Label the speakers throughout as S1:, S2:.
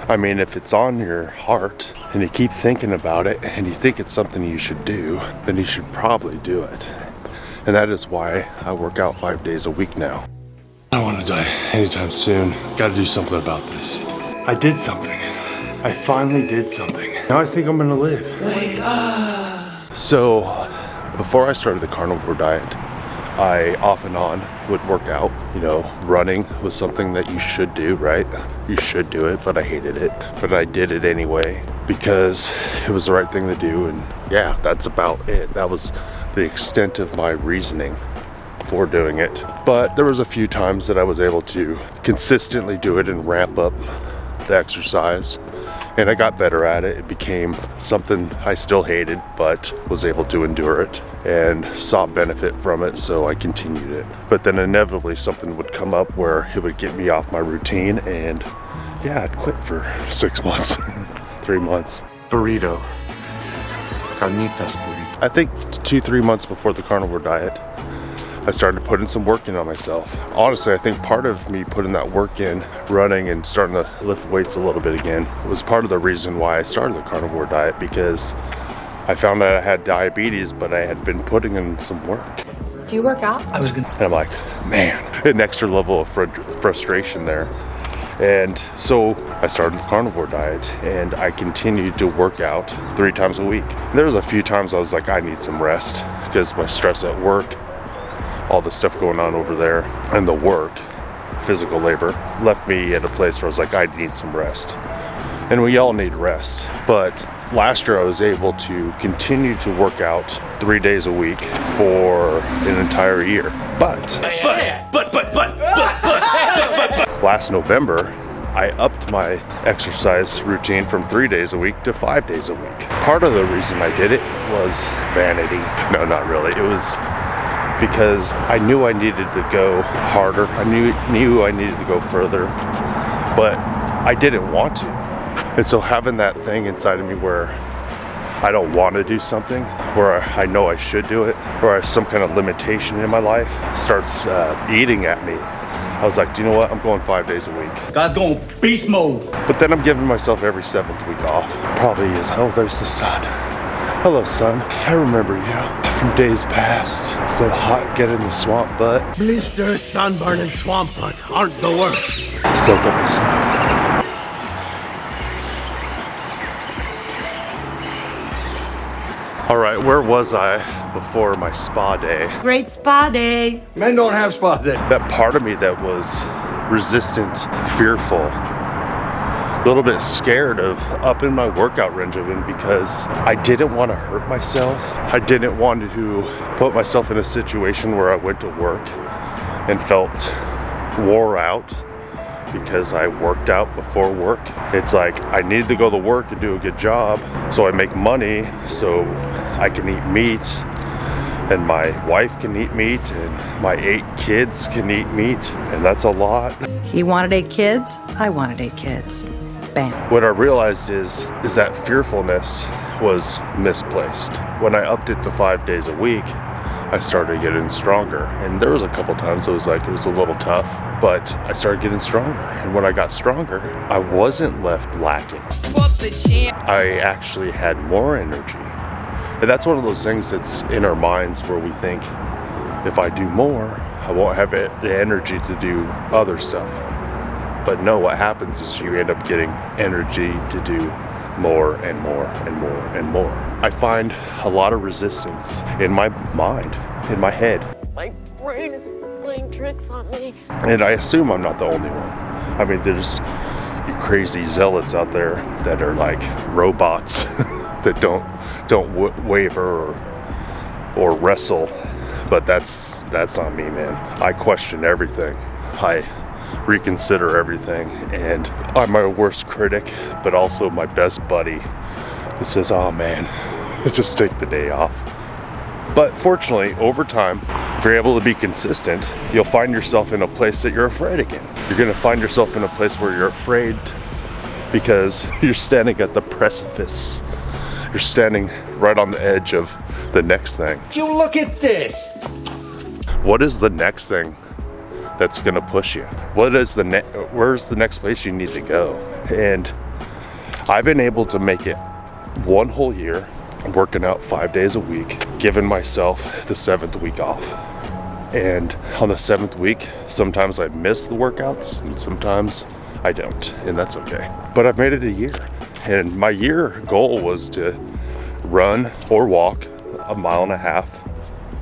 S1: I mean, if it's on your heart and you keep thinking about it and you think it's something you should do, then you should probably do it. And that is why I work out 5 days a week now. I don't want to die anytime soon. Got to do something about this. I did something. I finally did something. Now I think I'm gonna live. Wake up! So, before I started the carnivore diet, I off and on would work out. You know, running was something that you should do, right? You should do it, but I hated it. But I did it anyway because it was the right thing to do, and yeah, that's about it. That was the extent of my reasoning for doing it. But there was a few times that I was able to consistently do it and ramp up the exercise. And I got better at it. It became something I still hated, but was able to endure it and saw benefit from it, so I continued it. But then inevitably something would come up where it would get me off my routine, and yeah, I'd quit for 6 months, 3 months.
S2: Burrito. Carnitas burrito.
S1: I think 2-3 months before the carnivore diet, I started putting some work in on myself. Honestly, I think part of me putting that work in, running and starting to lift weights a little bit again, was part of the reason why I started the carnivore diet, because I found that I had diabetes, but I had been putting in some work.
S3: Do you work out?
S1: And I'm like, man, an extra level of frustration there. And so I started the carnivore diet, and I continued to work out 3 times a week. And there was a few times I was like, I need some rest because my stress at work, all the stuff going on over there, and the work, physical labor, left me at a place where I was like, I need some rest. And we all need rest. But last year I was able to continue to work out 3 days a week for an entire year. But last November, I upped my exercise routine from 3 days a week to 5 days a week. Part of the reason I did it was vanity. No, not really. It was because I knew I needed to go harder. I knew I needed to go further, but I didn't want to. And so having that thing inside of me where I don't want to do something, where I know I should do it, or some kind of limitation in my life starts eating at me. I was like, do you know what? I'm going 5 days a week.
S4: God's going beast mode.
S1: But then I'm giving myself every 7th week off. Probably is, oh, there's the sun. Hello, son. I remember you from days past. So hot getting the swamp butt.
S4: Blister, sunburn, and swamp butt aren't the worst.
S1: Soak up the sun. All right, where was I before my spa day?
S3: Great spa day.
S4: Men don't have spa day.
S1: That part of me that was resistant, fearful, a little bit scared of upping my workout regimen because I didn't want to hurt myself. I didn't want to put myself in a situation where I went to work and felt wore out because I worked out before work. It's like I need to go to work and do a good job so I make money so I can eat meat and my wife can eat meat and my 8 kids can eat meat, and that's a lot.
S5: He wanted 8 kids, I wanted 8 kids. Bam.
S1: What I realized is that fearfulness was misplaced. When I upped it to 5 days a week, I started getting stronger. And there was a couple times it was a little tough, but I started getting stronger. And when I got stronger, I wasn't left lacking. I actually had more energy. And that's one of those things that's in our minds where we think, if I do more, I won't have the energy to do other stuff. But no, what happens is you end up getting energy to do more and more and more and more. I find a lot of resistance in my mind, in my head.
S6: My brain is playing tricks on me.
S1: And I assume I'm not the only one. I mean, there's you crazy zealots out there that are like robots that don't waver or wrestle. But that's not me, man. I question everything. I reconsider everything, and I'm my worst critic, but also my best buddy that says, oh man, just take the day off. But fortunately, over time, if you're able to be consistent, you'll find yourself in a place that you're afraid again. You're gonna find yourself in a place where you're afraid because you're standing at the precipice. You're standing right on the edge of the next thing.
S4: You look at this.
S1: What is the next thing that's gonna push you? Where's the next place you need to go? And I've been able to make it one whole year, working out 5 days a week, giving myself the 7th week off. And on the 7th week, sometimes I miss the workouts and sometimes I don't, and that's okay. But I've made it a year, and my year goal was to run or walk 1.5 miles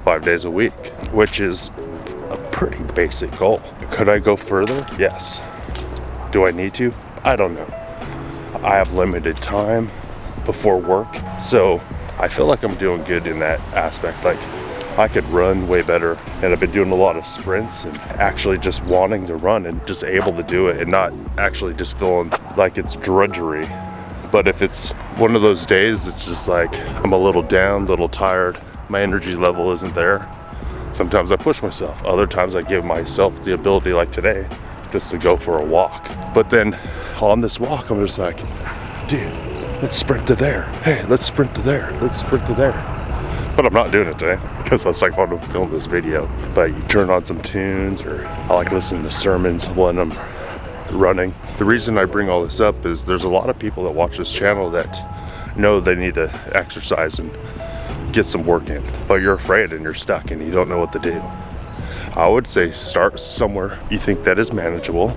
S1: 5 days a week, which is a pretty basic goal. Could I go further? Yes. Do I need to? I don't know. I have limited time before work, so I feel like I'm doing good in that aspect. Like, I could run way better, and I've been doing a lot of sprints and actually just wanting to run and just able to do it and not actually just feeling like it's drudgery. But if it's one of those days, it's just like I'm a little down, a little tired, my energy level isn't there. Sometimes I push myself. Other times I give myself the ability, like today, just to go for a walk. But then on this walk, I'm just like, dude, let's sprint to there. Hey, let's sprint to there. Let's sprint to there. But I'm not doing it today because I was like, I want to film this video. But you turn on some tunes, or I like listening to sermons when I'm running. The reason I bring all this up is there's a lot of people that watch this channel that know they need to exercise and get some work in, but you're afraid and you're stuck and you don't know what to do. I would say start somewhere you think that is manageable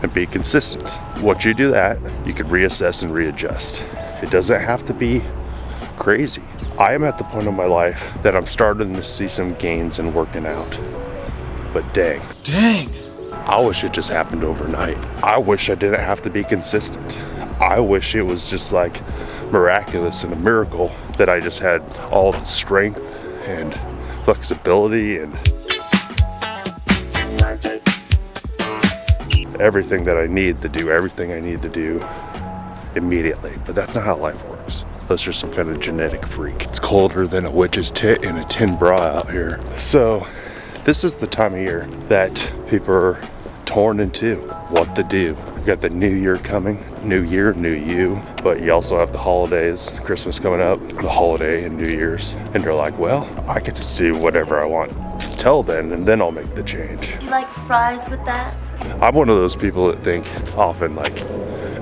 S1: and be consistent. Once you do that, you can reassess and readjust. It doesn't have to be crazy. I am at the point in my life that I'm starting to see some gains in working out. But dang. I wish it just happened overnight. I wish I didn't have to be consistent. I wish it was just like miraculous and a miracle that I just had all the strength and flexibility and everything that I need to do everything I need to do immediately. But that's not how life works. Unless you're some kind of genetic freak. It's colder than a witch's tit in a tin bra out here. So this is the time of year that people are torn in two. What to do. You got the new year coming. New year, new you. But you also have the holidays, Christmas coming up, the holiday and New Year's. And you're like, well, I could just do whatever I want till then, and then I'll make the change.
S3: Do you like fries with that?
S1: I'm one of those people that think often like,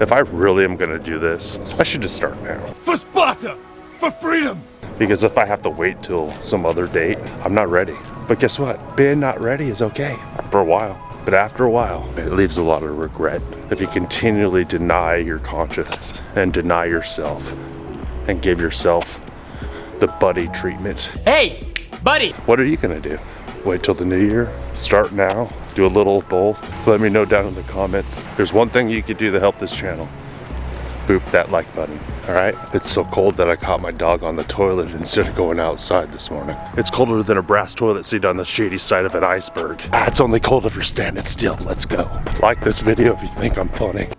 S1: if I really am gonna do this, I should just start now.
S4: For Sparta! For freedom!
S1: Because if I have to wait till some other date, I'm not ready. But guess what? Being not ready is okay for a while. But after a while, it leaves a lot of regret. If you continually deny your conscience and deny yourself and give yourself the buddy treatment.
S4: Hey, buddy!
S1: What are you gonna do? Wait till the new year? Start now? Do a little of both? Let me know down in the comments. There's one thing you could do to help this channel. Boop that like button, all right? It's so cold that I caught my dog on the toilet instead of going outside this morning. It's colder than a brass toilet seat on the shady side of an iceberg. It's only cold if you're standing still. Let's go. Like this video if you think I'm funny.